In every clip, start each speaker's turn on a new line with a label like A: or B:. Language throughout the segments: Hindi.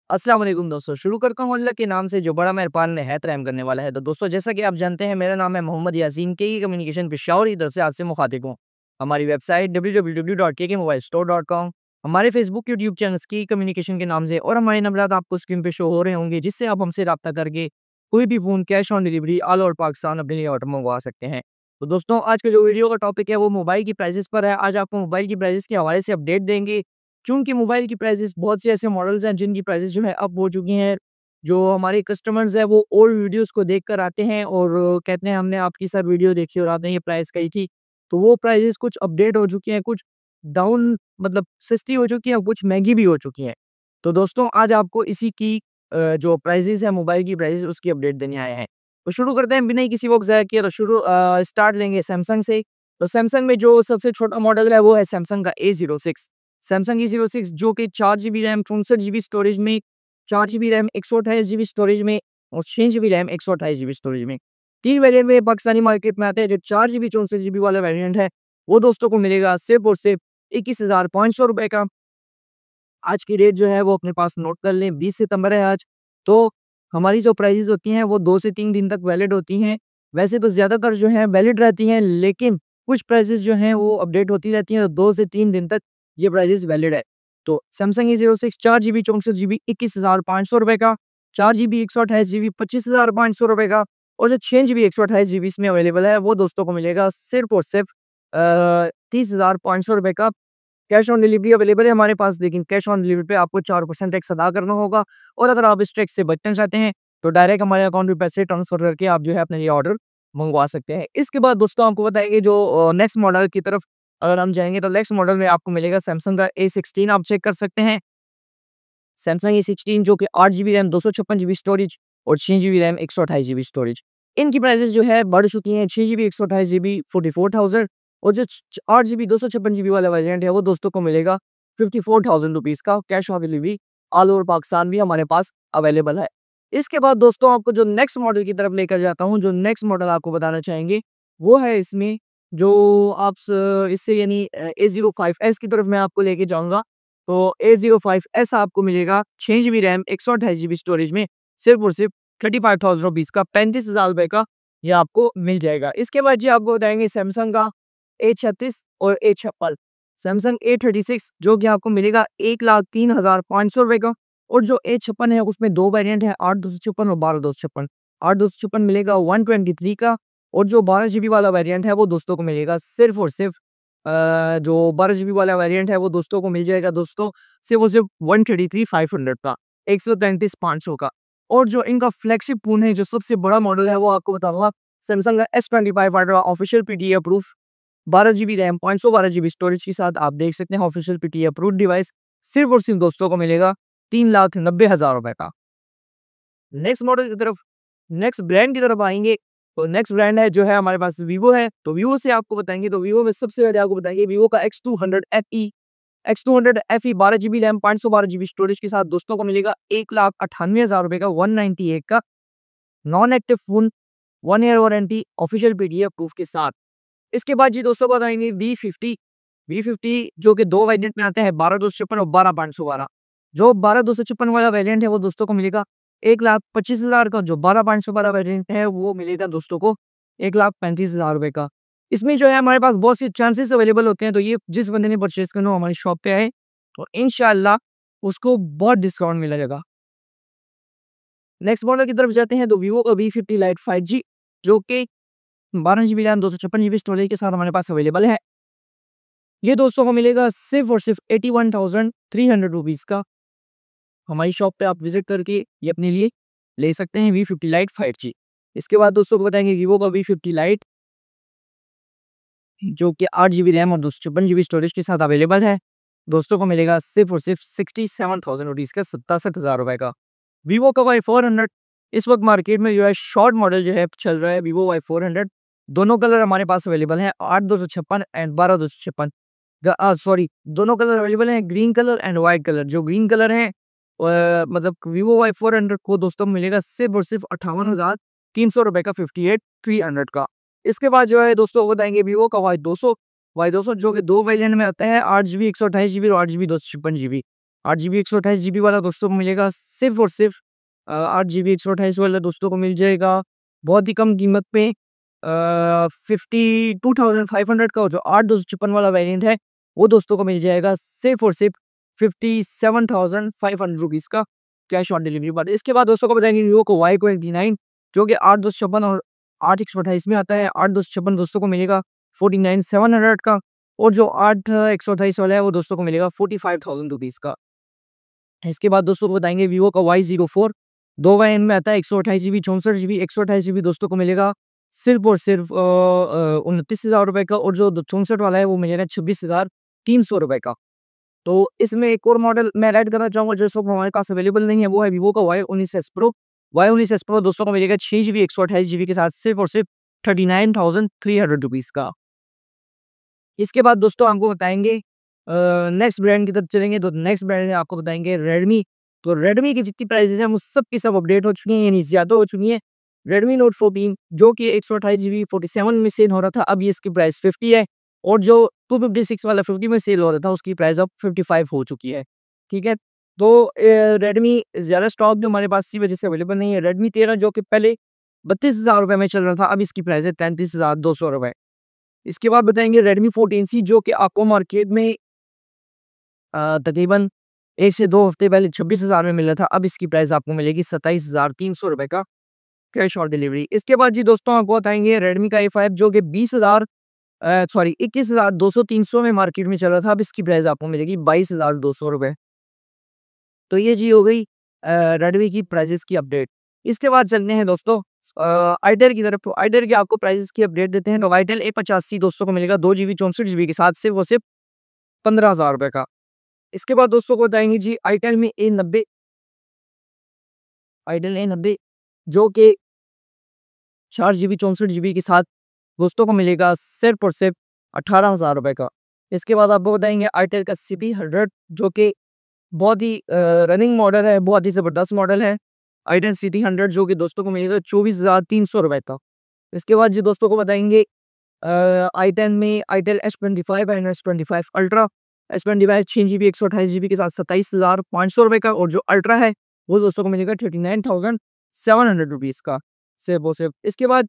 A: अस्सलाम वालेकुम दोस्तों, शुरू करता हूँ अल्लाह के नाम से जो बड़ा मेहरबान निहायत रहम करने वाला है। तो दोस्तों, जैसा कि आप जानते हैं, मेरा नाम है मोहम्मद यासीन, केके कम्युनिकेशन पेशावर की तरफ से आपसे मुखातिब हूँ। हमारी वेबसाइट www.kkmobilestore.com, हमारे फेसबुक यूट्यूब चैनल्स की कम्युनिकेशन के नाम से और हमारे नंबरात आपको स्क्रीन पे शो हो रहे होंगे, जिससे आप हमसे रब्ता करके कोई भी phone cash on delivery all over Pakistan अपने लिए ऑर्डर मंगवा सकते हैं। तो दोस्तों, आज का जो वीडियो का टॉपिक है वो मोबाइल की प्राइसेस पर है। आज आपको मोबाइल की प्राइसेस के हवाले से अपडेट देंगे। चूँकि मोबाइल की प्राइसेस बहुत से ऐसे मॉडल्स हैं जिनकी प्राइसेस जो है अप हो चुकी हैं। जो हमारे कस्टमर्स हैं वो ओल्ड वीडियोज़ को देख कर आते हैं और कहते हैं हमने आपकी सर वीडियो देखी और आपने ये प्राइस कही थी। तो वो प्राइसेस कुछ अपडेट हो चुकी हैं, कुछ डाउन मतलब सस्ती हो चुकी हैं, कुछ महँगी भी हो चुकी हैं। तो दोस्तों, आज आपको इसी की जो प्राइसेस है मोबाइल की प्राइसेस उसकी अपडेट देने आए हैं। तो शुरू करते हैं बिना ही किसी वक़्त ज़ाया किए। तो स्टार्ट लेंगे सैमसंग से। तो सैमसंग में जो सबसे छोटा मॉडल है वो है सैमसंग का A06। सैमसंग A06 जो कि 4 जीबी रैम 64 जीबी स्टोरेज में, 4 जीबी रैम 128 जीबी स्टोरेज में और 6 जीबी रैम 128 जीबी स्टोरेज में। 3 वेरिएंट में पाकिस्तानी मार्केट में आते हैं। जो 4 जीबी 64 जीबी वाला वेरिएंट है, वो दोस्तों को मिलेगा सिर्फ़ और सिर्फ़ ₹21,500 का। आज की रेट जो है वो अपने पास नोट कर लें, 20 सितंबर है आज। तो हमारी जो प्राइसेज़ होती हैं वो 2 से 3 दिन तक वैलिड होती हैं। वैसे तो ज़्यादातर जो हैं वैलिड रहती हैं, लेकिन कुछ प्राइसेज़ जो हैं वो अपडेट होती रहती हैं, तो 2 से 3 दिन तक ये प्राइसेज़ वैलिड है। तो सैमसंग A06 4 जीबी 64 जीबी ₹21,500 का, 4 जीबी 128 जीबी ₹25,500 का और जो 6 जीबी 128 जीबी इसमें अवेलेबल है वो दोस्तों को मिलेगा सिर्फ़ और सिर्फ़ ₹30,500 का। कैश ऑन डिलीवरी अवेलेबल है हमारे पास, लेकिन कैश ऑन डिलीवरी पे आपको 4% टैक्स अदा करना होगा और अगर आप इस टैक्स से बचना चाहते हैं, तो डायरेक्ट हमारे अकाउंट में पैसे ट्रांसफ़र करके आप जो है अपने लिए ऑर्डर मंगवा सकते हैं। इसके बाद दोस्तों आपको बताएँगे जो नेक्स्ट मॉडल की तरफ अगर हम जाएँगे, तो नेक्स्ट मॉडल में आपको मिलेगा सैमसंग का A16। आप चेक कर सकते हैं। सैमसंग A16 जो कि 8 जीबी रैम 256 जीबी स्टोरेज और 6 जीबी रैम 128 जीबी स्टोरेज। इनकी प्राइसेज़ जो है बढ़ चुकी हैं। 6 जीबी 128 जीबी 44,000 और जो 8 जीबी 256 जीबी वाला वेरिएंट है वो दोस्तों को मिलेगा 54,000 रुपीज़ का। Cash on delivery all over Pakistan भी हमारे पास अवेलेबल है। इसके बाद दोस्तों आपको जो नेक्स्ट मॉडल की तरफ लेकर जाता हूँ, जो नेक्स्ट मॉडल आपको बताना चाहेंगे, वो है इसमें जो आप स इससे यानी A05s की तरफ मैं आपको लेके जाऊँगा। तो A05s आपको मिलेगा 6 जीबी रैम 128 जीबी स्टोरेज में सिर्फ़ और सिर्फ़ 35,000 रुपीज़ का, 35,000 रुपए का ये आपको मिल जाएगा। इसके बाद जी आपको बताएँगे सैमसंग का A36 और A56। सैमसंग A36 जो कि आपको मिलेगा 1,03,500 रुपए का और जो A56 है उसमें 2 वेरिएंट है, 8/256 और 12/256। 8/256 मिलेगा 123 का और जो 12 जीबी वाला वेरिएंट है वो दोस्तों को मिलेगा सिर्फ़ और सिर्फ़ जो 12 जीबी वाला वेरिएंट है वो दोस्तों को मिल जाएगा दोस्तों सिर्फ़ और सिर्फ़ 133,500 का, 133,500 का। और जो इनका फ्लैगशिप फ़ोन है, जो सबसे बड़ा मॉडल है, वो आपको बताऊँगा सैमसंग का S25 ultra official PTA approve 12 GB RAM 512 GB storage के साथ आप देख सकते हैं ऑफिशियल पीटीए अप्रूव्ड डिवाइस सिर्फ़ और सिर्फ़ दोस्तों को मिलेगा 3,90,000 रुपए का। नेक्स्ट मॉडल की तरफ नेक्स्ट ब्रांड की तरफ आएँगे, तो नेक्स्ट ब्रांड है जो है हमारे पास वीवो है। तो वीवो से आपको बताएँगे, तो वीवो में सबसे पहले आपको बताएँगे वीवो का X200 FE। X200 FE 12 GB RAM 512 GB storage के साथ दोस्तों को मिलेगा 1,98,000 रुपए का, 198 का non active phone, 1 year warranty official PDF proof के साथ। इसके बाद जी दोस्तों बताएँगे V50। V50 जो कि 2 वेरिएंट में आते हैं, 12,256 और 12,512। जो 12,256 वाला वेरिएंट है वो दोस्तों को मिलेगा 1,25,000 का, जो 12,512 वेरिएंट है वो मिलेगा दोस्तों को 1,35,000 रुपए का। इसमें जो है हमारे पास बहुत सी चांसेस अवेलेबल होते हैं, तो ये जिस बंदे ने परचेज़ करना हो हमारी शॉप पे आए, तो इंशाअल्लाह उसको बहुत डिस्काउंट मिलेगा। नेक्स्ट मॉडल की तरफ जाते हैं, तो वीवो का V50 लाइट 5G जो कि 12 जीबी रैम 256 जीबी स्टोरेज के साथ हमारे पास अवेलेबल है। ये दोस्तों को मिलेगा सिर्फ़ और सिर्फ़ 81,300 रुपीज़ का। हमारी शॉप पे आप विज़िट करके ये अपने लिए ले सकते हैं V50 लाइट 5G। इसके बाद दोस्तों को बताएँगे वीवो का V50 लाइट जो कि 8 जीबी रैम और 256 जीबी स्टोरेज के साथ अवेलेबल है। दोस्तों को मिलेगा सिर्फ़ और सिर्फ़ 67,000 रुपीज़ का, 67,000 रुपए का। वीवो का Y400 इस वक़्त मार्केट में जो है शॉर्ट मॉडल जो है चल रहा है, वीवो Y400। दोनों कलर हमारे पास अवेलेबल हैं, 8/256 एंड 12/256। सॉरी, दोनों कलर अवेलेबल हैं, green colour and white colour. जो ग्रीन कलर है मतलब वीवो Y400 को दोस्तों मिलेगा सिर्फ़ और सिर्फ़ 58,300 रुपए का, 58,300 का। इसके बाद जो है दोस्तों वो बताएँगे वीवो का Y200। Y200 जो कि 2 वेरिएंट में आता है, 8 जीबी 128 जीबी और 8 जीबी 256 जीबी। 8 GB 128 GB वाला दोस्तों को मिलेगा सिर्फ और सिर्फ 8 GB 128 वाला दोस्तों को मिल जाएगा बहुत ही कम कीमत पे 52,500 का। और जो 8 256 वाला वेरिएंट है वो दोस्तों को मिल जाएगा सिर्फ और सिर्फ 57,500 रुपीज़ का कैश ऑन डिलीवरी पर। इसके बाद दोस्तों को बताएंगे वीवो को Y29 जो कि 8 256 और 8 128 में आता है। 8 256 दोस्तों को मिलेगा 49,700 का और जो 8 128 वाला है वो दोस्तों को मिलेगा 45,000 रुपीज़ का। इसके बाद दोस्तों को बताएंगे वीवो का Y04 दो वेरिएंट में आता है 128 GB 64 GB 128 GB दोस्तों को मिलेगा सिर्फ और सिर्फ 29,000 रुपये का और जो 64 वाला है वो मिलेगा 26,300 रुपये का। तो इसमें एक और मॉडल मैं ऐड करना चाहूँगा जो इस वक्त हमारे पास अवेलेबल नहीं है, वो है वीवो का Y19s Pro। Y19s Pro दोस्तों को मिलेगा 6 GB 128 GB के साथ सिर्फ और सिर्फ 39,300 रुपीज़ का। इसके बाद दोस्तों आपको बताएंगे नेक्स्ट ब्रांड की तरफ चलेंगे तो नेक्स्ट ब्रांड आपको बताएंगे रेडमी। तो रेडमी की जितनी प्राइसेस हैं वो सब की सब अपडेट हो चुकी हैं, यानी ज़्यादा हो चुकी हैं। रेडमी नोट 14 जो कि 128 GB 47 में सेल हो रहा था, अब ये इसकी प्राइस 50 है और जो 256 वाला 50 में सेल हो रहा था उसकी प्राइस अब 55 हो चुकी है। ठीक है, तो रेडमी ज़्यादा स्टॉक जो हमारे पास इसी वजह से अवेलेबल नहीं है। रेडमी 13 जो कि पहले 32,000 रुपये में चल रहा था, अब इसकी प्राइस है 33,200 रुपये। इसके बाद बताएंगे रेडमी 14C जो कि आपको मार्केट में तकरीबन 1 से 2 हफ्ते पहले 26,000 में मिल रहा था, अब इसकी प्राइस आपको मिलेगी 27,300 रुपये का कैश ऑन डिलीवरी। इसके बाद जी दोस्तों आपको बताएंगे रेडमी का A5 जो कि 21,200-300 में मार्केट में चल रहा था, अब इसकी प्राइस आपको मिलेगी 22,200 रुपये। तो ये जी हो गई रेडमी की प्राइसेस की अपडेट। इसके बाद चलते हैं दोस्तों आइटेल की तरफ। तो आइटेल की आपको प्राइसेस की अपडेट देते हैं। तो आइटेल A85 दोस्तों को मिलेगा 2 GB 64 GB के साथ सिर्फ वो सिर्फ 15,000 रुपये का। इसके बाद दोस्तों को बताएंगे जी आइटेल में A90 जो कि 4 GB 64 GB के साथ दोस्तों को मिलेगा सिर्फ और सिर्फ 18,000 रुपये का। इसके बाद आपको बताएंगे आइटेल का CP100 जो कि बहुत ही रनिंग मॉडल है, बहुत ही ज़बरदस्त मॉडल है। आइटेल CT100 जो कि दोस्तों को मिलेगा 24,300 रुपये का। इसके बाद जी दोस्तों को बताएंगे आइटेल में Itel S25 and S25 ultra. S25 6 GB 128 GB के साथ 27,500 रुपये का और जो अल्ट्रा है वो दोस्तों को मिलेगा 39,700 रुपीज़ का सिर्फ और सिर्फ। इसके बाद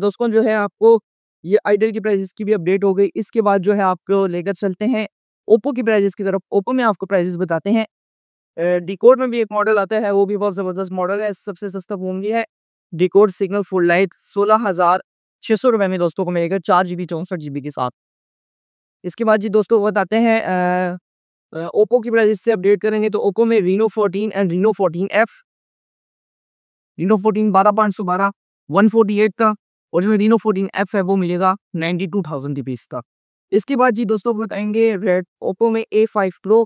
A: दोस्तों जो है आपको ये आइटेल की प्राइसेस की भी अपडेट हो गई। इसके बाद जो है आपको लेकर चलते हैं ओप्पो की प्राइसेस की तरफ। ओप्पो में आपको प्राइसेस बताते हैं। डिकोड में भी एक मॉडल आता है, वो भी बहुत ज़बरदस्त मॉडल है। सबसे सस्ता फ़ोन भी है डिकोड सिग्नल फुल लाइट 16,600 रुपये में दोस्तों को मिलेगा 4 GB 64 GB के साथ। इसके बाद जी दोस्तों बताते हैं ओप्पो की प्राइसेस से अपडेट करेंगे तो ओप्पो में Reno 14 and Reno 14F। Reno 14 12,512 148 का और जो रीनो 14F है वो मिलेगा 92,000 रुपीज़ का। इसके बाद जी दोस्तों बताएंगे रेड ओप्पो में A5 Pro।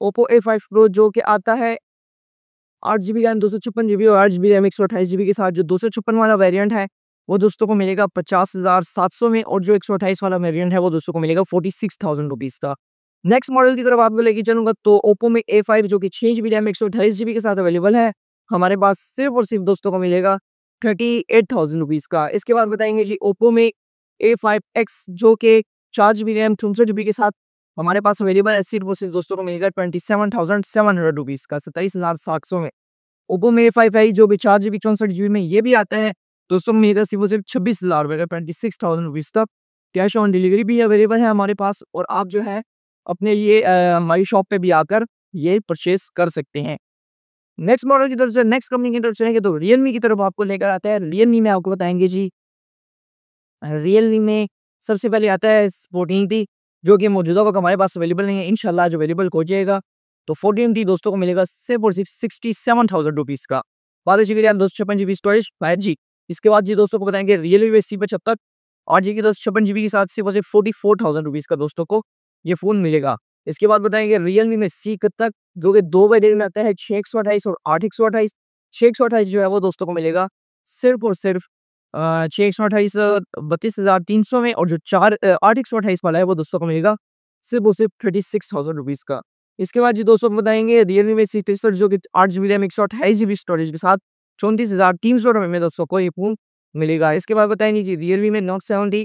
A: Oppo A5 Pro जो कि आता है 8 GB रैम 256 GB और 8 GB रैम 128 GB के साथ। जो 256 वाला वेरिएंट है वो दोस्तों को मिलेगा 50,700 में और जो 128 वाला वेरिएंट है वो दोस्तों को मिलेगा 46,000 रुपीज़ का। नेक्स्ट मॉडल की तरफ आपको लेके चलूँगा तो ओप्पो में A5 जो कि 6 GB रैम 128 GB के साथ अवेलेबल है हमारे पास सिर्फ और सिर्फ दोस्तों को मिलेगा 38,000 रुपीज़ का। इसके बाद बताएंगे जी ओप्पो में A5X जो कि 4 GB रैम 64 GB के साथ हमारे पास अवेलेबल है सिर्फ और सिर्फ दोस्तों को मिलेगा 27,700 रुपीज़ का 27,700 में। ओप्पो में A5i जो भी 4 GB 64 GB में ये भी आता है दोस्तों को मिलेगा सिर्फ और सिर्फ 26,000 रुपये का 26,000 रुपीज़ तक। कैश ऑन डिलीवरी भी अवेलेबल है हमारे पास और आप जो है अपने ये हमारी शॉप पे भी आकर ये परचेस कर सकते हैं। नेक्स्ट मॉडल की तरफ से नेक्स्ट कंपनी की तरफ चलेंगे तो रियलमी की तरफ आपको लेकर आता है। रियलमी में आपको बताएंगे जी रियलमी में सबसे पहले आता है 14T जो कि मौजूदा वक्त हमारे पास अवेलेबल नहीं है, इंशाल्लाह आज अवेलेबल हो जाएगा। तो 14T दोस्तों को मिलेगा सिर्फ और सिर्फ 67,000 रुपीज़ का। 12 GB RAM 256 GB storage 5G। इसके बाद जी दोस्तों को बताएंगे रियलमी में C75 8 GB 256 GB के साथ सिर्फ और सिर्फ 44,000 रुपीज़ का दोस्तों को ये फ़ोन मिलेगा। इसके बाद बताएंगे रियलमी में C71 जो कि दो वेरिएंट में आता है 6 128 और 8 128। 6 128 जो है वो दोस्तों को मिलेगा सिर्फ और सिर्फ 6 128 32,300 में और जो 8 128 वाला है वो दोस्तों को मिलेगा सिर्फ और सिर्फ 36,000 रुपीज़ का। इसके बाद जी दोस्तों को बताएंगे रियलमी में C63 जो कि 8 GB रैम 128 GB स्टोरेज के साथ 34,300 रुपये में दोस्तों को ये फ़ोन मिलेगा। इसके बाद बताएंगे जी रियलमी में Note 70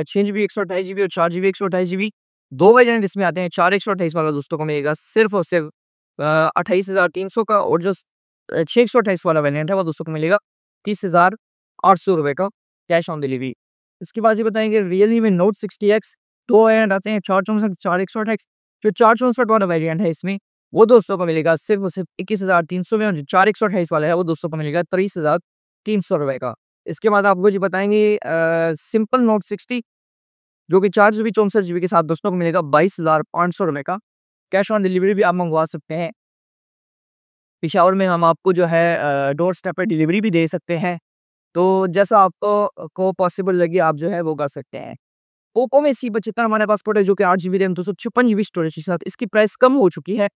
A: 6 GB 128 GB और 4 GB 128 GB 2 वेरिएंट इसमें आते हैं। 4 128 वाला दोस्तों को मिलेगा सिर्फ़ और सिर्फ़ 28,300 का, और जो 6 128 वाला वेरिएंट है वो दोस्तों को मिलेगा 30,800 रुपए का कैश ऑन डिलीवरी। इसके बाद ये बताएँगे रियलमी में नोट 60X 2 वेरिएंट आते हैं, 464 4 128। जो 464 वाला वेरिएंट है इसमें वो दोस्तों को मिलेगा सिर्फ़ और सिर्फ़ 21,300 में, और जो 4 128 वाला है वो दोस्तों को मिलेगा 23,300 रुपए का। इसके बाद आपको जी बताएँगे सिंपल नोट 60 जो कि 4 जीबी 64 जीबी के साथ दोस्तों को मिलेगा 22,500 रुपए का। कैश ऑन डिलीवरी भी आप मंगवा सकते हैं। पेशावर में हम आपको जो है डोर स्टेप पे डिलीवरी भी दे सकते हैं। तो जैसा आपको को पॉसिबल लगे आप जो है वो कर सकते हैं। पोको में C75 हमारे पास पड़ा है जो कि 8 जीबी रैम 256 जीबी स्टोरेज के साथ, इसकी प्राइस कम हो चुकी है।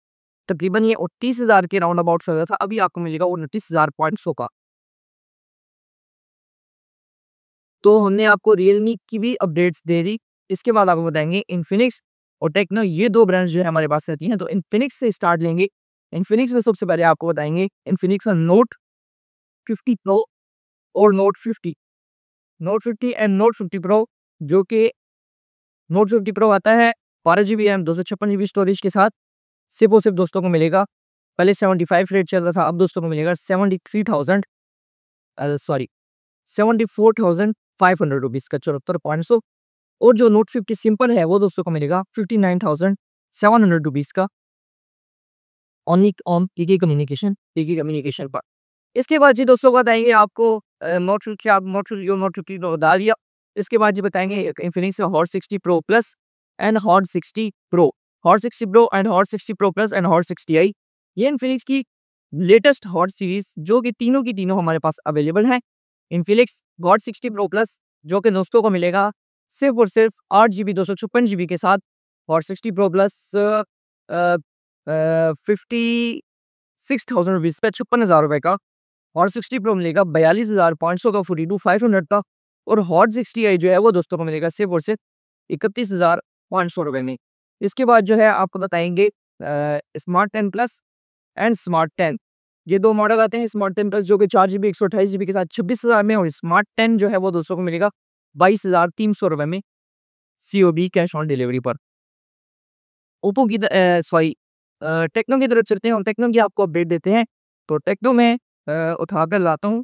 A: तकरीबन ये 29,000 के राउंड अबाउट चल रहा था, अभी आपको मिलेगा 29,500 का। तो हमने आपको रियलमी की भी अपडेट्स दे दी। इसके बाद आपको बताएँगे इन्फिनिक्स और टेक्नो, ये 2 ब्रांड्स जो है हमारे पास रहती हैं। तो इन्फिनिक्स से स्टार्ट लेंगे। इन्फिनिक्स में सबसे पहले आपको बताएँगे इन्फिनिक्स का नोट 50 प्रो और note 50। Note 50 and note 50 pro, जो कि नोट 50 प्रो आता है 12 जीबी रैम 256 जीबी स्टोरेज के साथ। सिर्फ़ और सिर्फ़ दोस्तों को मिलेगा, पहले 75 रेट चल रहा था, अब दोस्तों को मिलेगा 73,000 सॉरी 74,500 रुपीज़ का, 74,500। और जो नोट 50 सिंपल है वो दोस्तों को मिलेगा 59,700 रुपीज़ का, ओनली ऑन पीके कम्युनिकेशन पर। इसके बाद जी दोस्तों बताएँगे आपको नोट 50, आप नोट 50 तो बता दिया। इसके बाद जी बताएँगे इन्फिनिक्स का hot 60 pro plus and hot 60 pro, hot 60 pro and hot 60 pro plus and hot 60i। ये इन्फिनिक्स की लेटेस्ट हॉट सीरीज़ जो कि तीनों की तीनों हमारे पास अवेलेबल हैं। इन्फिनिक्स हॉट 60 प्रो प्लस जो कि दोस्तों को मिलेगा सिर्फ़ और सिर्फ़ 8 जीबी 256 जीबी के साथ, हॉट 60 प्रो प्लस 56,000 रुपीज़ का, 56,000 रुपए का। हॉट 60 प्रो मिलेगा 42,500 का, 42,500 का। और हॉट 60i जो है वो दोस्तों को मिलेगा सिर्फ़ और सिर्फ़ 31,500 रुपए में। इसके बाद जो है आपको बताएँगे स्मार्ट 10 प्लस एंड स्मार्ट 10। ये 2 मॉडल आते हैं। स्मार्ट 10 प्लस जो कि 4 जीबी 128 जीबी के साथ 26,000 में, और स्मार्ट 10 जो है वो दोस्तों को मिलेगा 22,300 रुपए में सीओबी कैश ऑन डिलीवरी पर। ओप्पो की टेक्नो की तरफ चलते हैं और टेक्नो की आपको अपडेट देते हैं। तो टेक्नो में उठाकर लाता हूँ।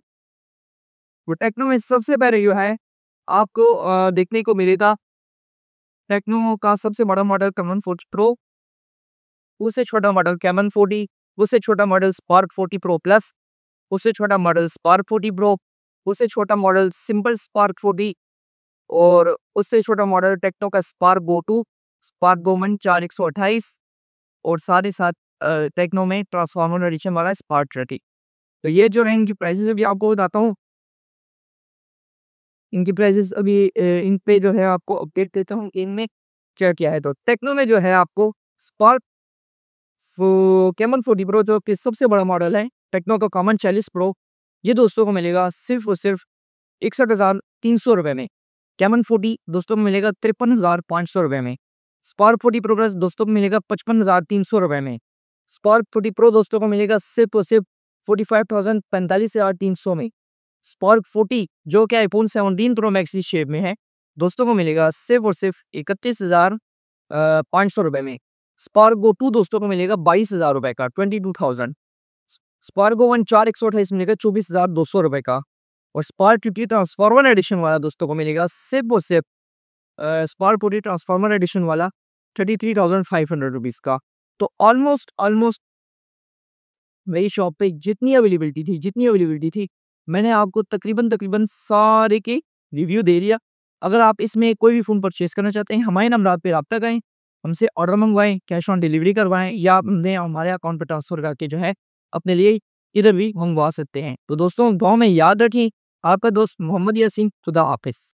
A: तो टेक्नो में सबसे पहले जो है आपको देखने को मिलेगा टेक्नो का सबसे बड़ा मॉडल कैमन 40 प्रो, उससे छोटा मॉडल कैमन 40, उससे छोटा मॉडल स्पार्क 40 प्रो प्लस, उससे छोटा मॉडल स्पार्क 40 प्रो, उससे छोटा मॉडल सिंपल स्पार्क 40, और उससे छोटा मॉडल टेक्नो का स्पार्क गो 2, स्पार्क गो 1 4128, और साथ ही साथ टेक्नो में ट्रांसफॉर्मर एडिशन वाला स्पार्क 30। तो ये जो है इनकी प्राइसेस अभी आपको बताता हूँ। इनकी प्राइसेस अभी इन पे जो है आपको अपडेट देता हूँ कि इनमें क्या-क्या है। तो टेक्नो में जो है आपको स्पार्क कैमन 40 प्रो जो कि सबसे बड़ा मॉडल है, टेक्नो का कॉमन 40 प्रो, ये दोस्तों को मिलेगा सिर्फ़ और सिर्फ़ 61,300 रुपए में। कैमन 40 दोस्तों को मिलेगा 53,500 रुपए में। स्पार्क 40 प्रो प्लस दोस्तों को मिलेगा 55,300 रुपए में। स्पार्क 40 प्रो दोस्तों को मिलेगा सिर्फ़ और सिर्फ़ 45,300 में। स्पार्क 40 जो कि आईफ़ोन 17 प्रो मैक्स की शेप में है, दोस्तों को मिलेगा सिर्फ़ और सिर्फ़ 31,500 रुपए में। स्पार्क गो 2 दोस्तों को मिलेगा 22,000 रुपए का, 22,000। स्पार्क गो 1 4 128 मिलेगा 24,200 रुपए का, और स्पार्क 50 ट्रांसफॉर्मर एडिशन वाला दोस्तों को मिलेगा सिर्फ़ और सिर्फ़ स्पार्क 40 ट्रांसफॉर्मर एडिशन वाला 33,500 रुपीज़ का। तो ऑलमोस्ट मेरी शॉप पे जितनी अवेलेबिलिटी थी, मैंने आपको तकरीबन सारे के रिव्यू दे दिया। अगर आप इसमें कोई भी फ़ोन परचेज़ करना चाहते हैं, हमारे नंबरात पे राब्ता करें, हमसे ऑर्डर मंगवाएँ, कैश ऑन डिलीवरी करवाएँ, या अपने हमारे अकाउंट पे ट्रांसफ़र करके जो है अपने लिए इधर भी मंगवा सकते हैं। तो दोस्तों दुआ में याद रखें, आपका दोस्त मोहम्मद यासीन। खुदा हाफ़िज़।